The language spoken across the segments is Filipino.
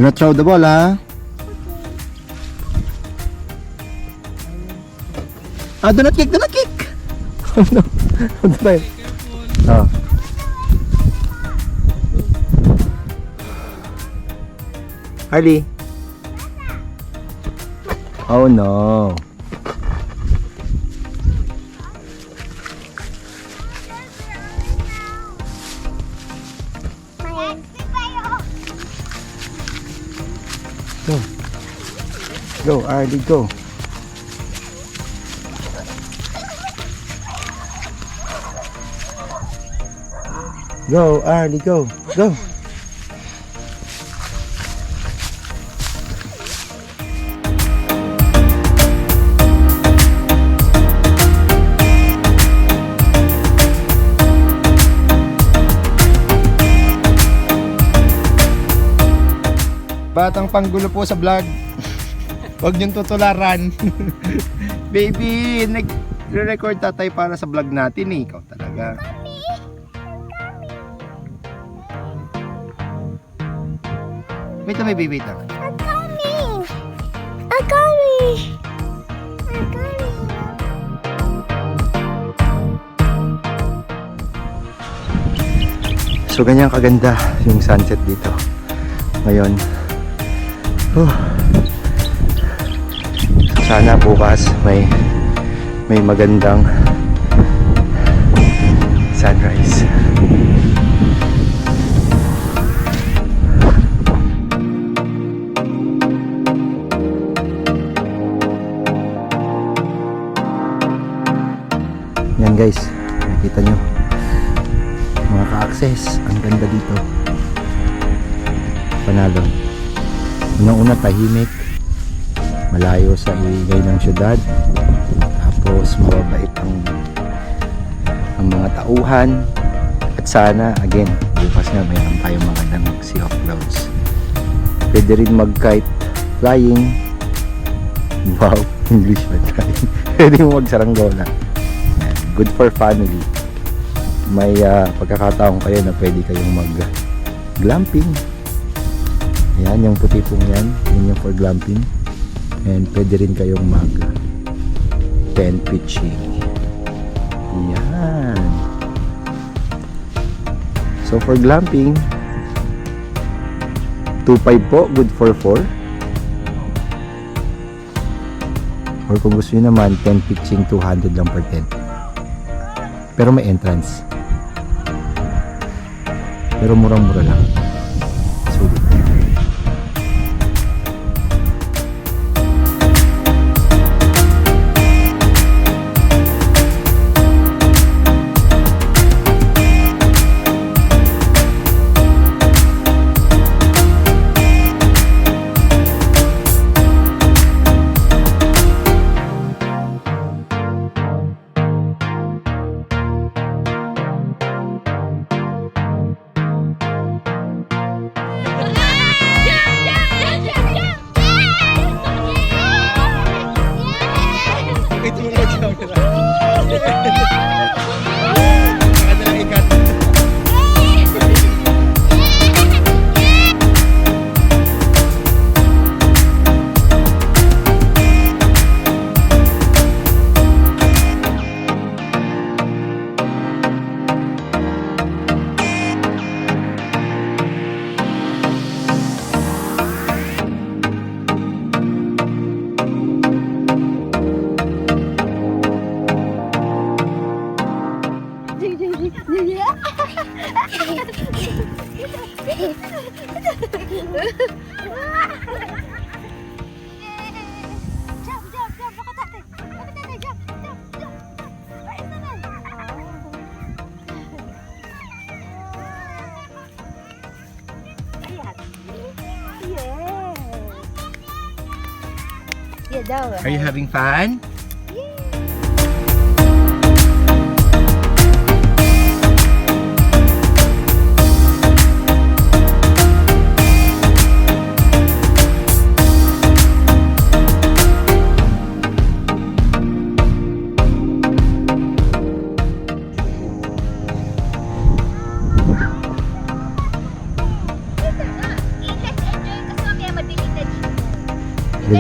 Do not throw the ball, ha? Ah, do not kick, do not kick! Oh no, ano ba yun? Oh. Harley. Oh no. Go. Go, Harley, go. Go, Harley, go. Go. Batang panggulo po sa vlog. Huwag niyong tutularan. Baby, nag-record tatay para sa vlog natin eh. Ikaw talaga. Wait lang, baby, wait lang. I'm coming. I'm coming. I'm coming. So ganyan kaganda yung sunset dito ngayon. Sana bukas may magandang sunrise. Yan guys, nakita nyo mga ka-access, ang ganda dito, panalo. Unang-una tahimik, malayo sa ingay ng syudad, tapos mababait ang mga tauhan, at sana again bukas nga mayroon tayong magandang sea of clouds. Pwede rin mag-kite flying. Wow, English ba tayo? Pwede mo mag-saranggola. Good for family. May pagkakataon kayo na pwede kayong mag-glamping. Ayan, yung puti pong yan. Yun yung for glamping. And pwede rin kayong mag-tent pitching. Ayan. So for glamping, 2.5 po. Good for 4. Or kung gusto nyo naman, tent pitching, 200 lang per tent. Pero may entrance. Pero murang-mura lang. Sulit. Are you having fun?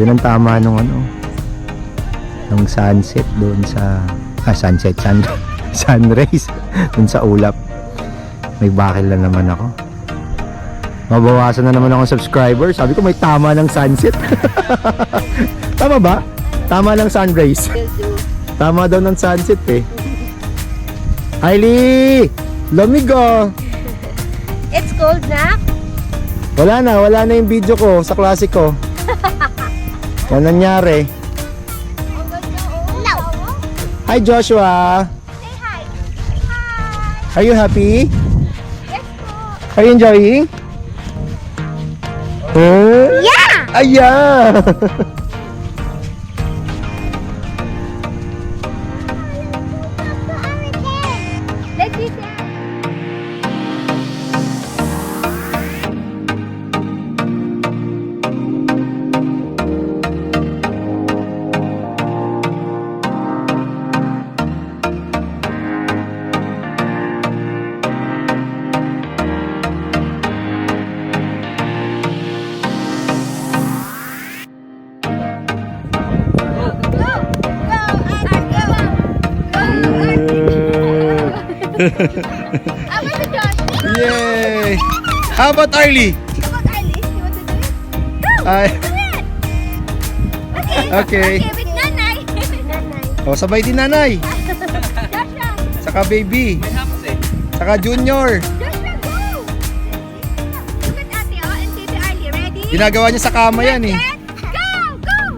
Yun ang tama nung ano, ng sunset doon sa sunrise doon sa ulap. May bakil na naman ako. Mabawasan na naman akong subscriber. Sabi ko may tama ng sunset. Tama ba? Tama lang sunrise. Tama daw ng sunset eh. Hailey! Lamig oh! It's cold na. Wala na yung video ko sa klase ko. Yan nangyari. No. Hi Joshua! Say hi. Hi. Are you happy? Yes po. Are you enjoying? Oh? Yeah! Ayan! Let's eat that. How about the Josh? Yay! How about Arlie? How about Alice? You want to do it? Go! Ay. Do it! Okay. Okay, with Nanay. Nanay. Oh, sabay din nanay. Joshua! Saka baby. Saka junior. Joshua, go! Look at Ate, oh, and Tito Arlie. Ready? Ginagawa niya sa kama yan eh. Set, go! Go!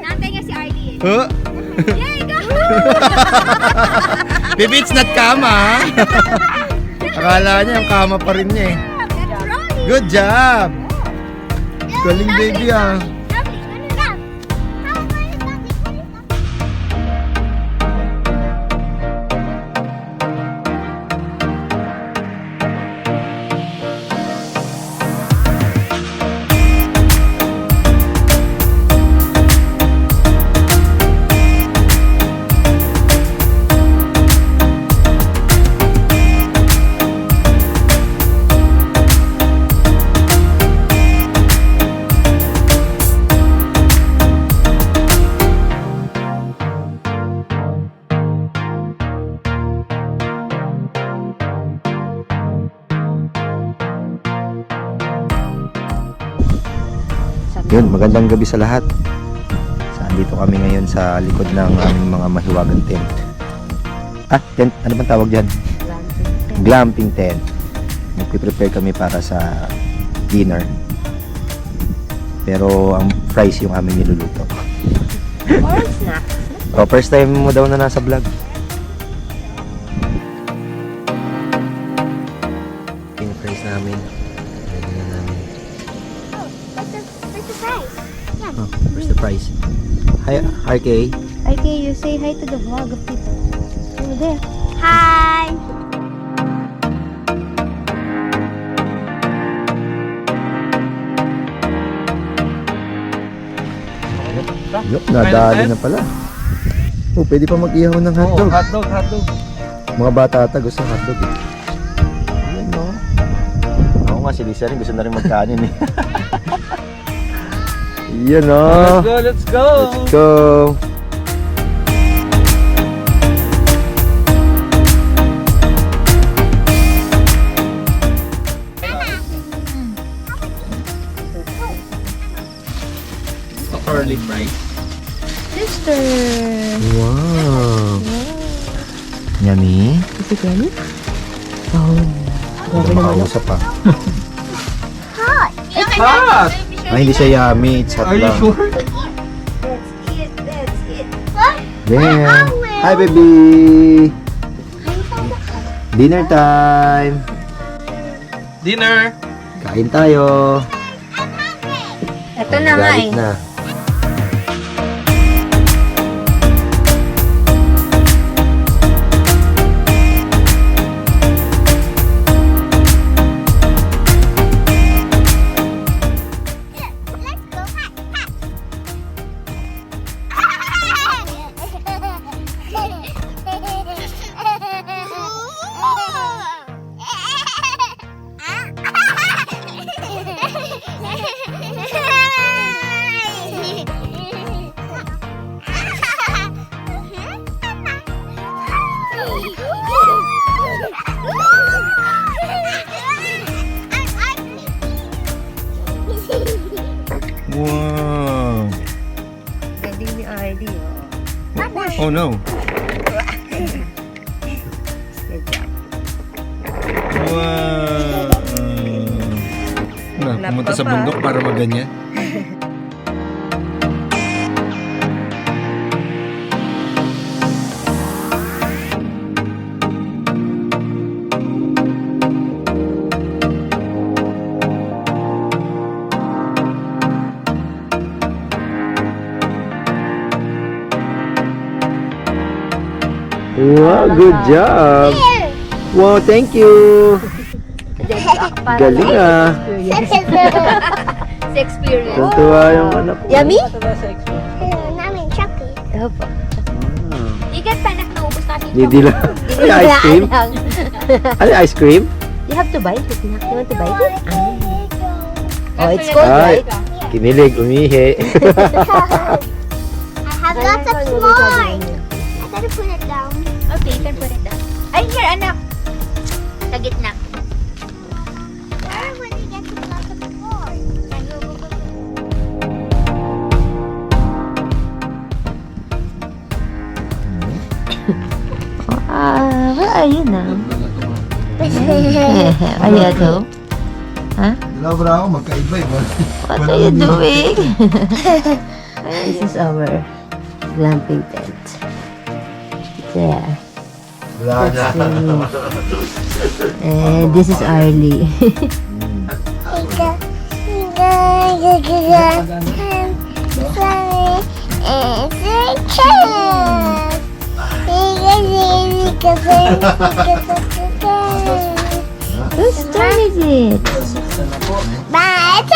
Nantay nga si Arlie eh. Huh? Yay, go! Baby, it's not kama ha? Akala niya yung kama pa rin niya eh. That's rolling. Good job! Galing baby ah. Yun, magandang gabi sa lahat. Dito kami ngayon sa likod ng aming mga mahiwagang tent. Tent? Ano bang tawag dyan? Glamping tent. Nagpiprepare kami para sa dinner. Pero ang price yung aming niluluto. Or snacks. Oh, first time mo daw na nasa vlog. Yung price namin. Ready na namin. Where's the prize? Yeah. Oh, where's the price? Hi, RK. Okay, you say hi to the vlog of people. Over there. Hi! Yup, nadali na pala. Oh, pwede pa mag-ihaw ng hotdog. Hotdog. Mga bata ata gusto ng hotdog eh. Ayan no. Ako nga si Lisa rin gusto na rin magkanin eh. Yan no. Let's go. Let's go. Curly fries. Sister! Wow. Yummy. Is it ready? Oh. Hindi makausap pa. Hot! It's hot. Ay, hindi siya yummy. It's hot Are you lang. sure? That's it. What? There. Hi, baby. Dinner time. Dinner. Kain tayo. Ito na nga Galit eh. na. ready. Oh no. Wow. Pumunta sa bundok para maganyan. Wow, good job. Wow, thank you. Galing ah. Sa experience. Tuntua yung anak ko. Yummy? Namin chocolate. Opo. Ikat pa anak naubos na si Hindi lang. Ano ice cream? Ano ice cream? You have to bite it. You want to bite it? Oh, it's cold, Ay, right? kinilig, umihi. I have lots of s'mores. I gotta put it down. Okay, you can put it down. Ay, here, anak. Sa gitna. Where would we get lots of s'mores? Where are you now? Are you at home? Huh? Laura ako, magkaiba-iba. What are you doing? This is our glamping tent. There. Wala na. And this is Arlie. Whose turn is it? Bye.